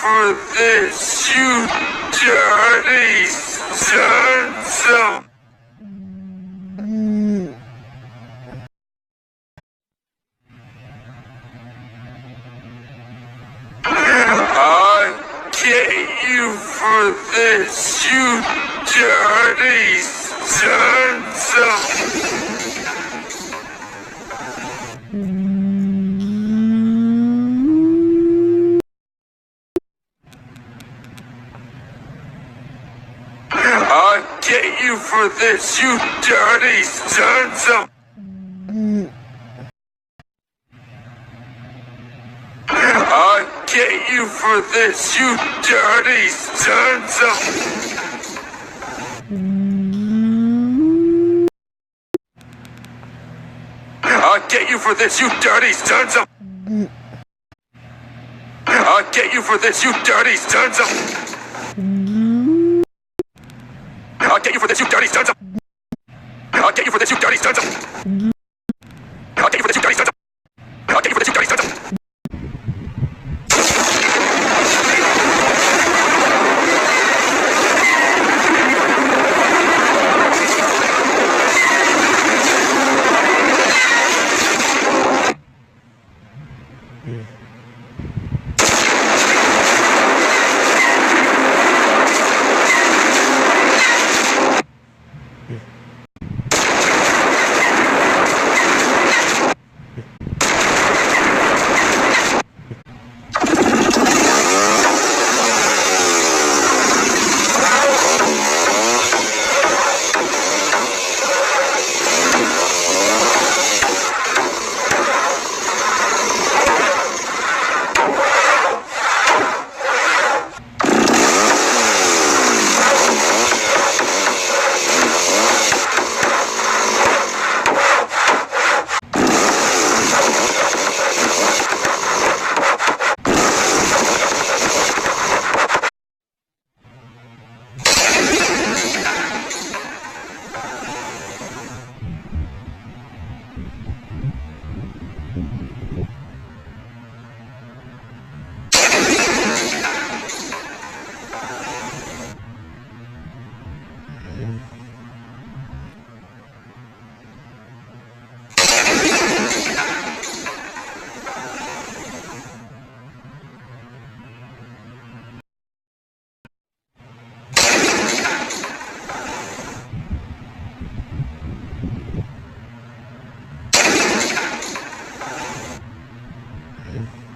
for this, you dirty sons of... I get you for this, you dirty sons of... I get you for this, you dirty sons of... I get you for this, you dirty sons of... I get you for this, you dirty sons of... I get you for this, you dirty sons of... I'll get you for this, you dirty sons of... I'll get you for this, you dirty sons of... I'll get you for this, you dirty sons of... I'll get you for this, you dirty sons of... Yeah.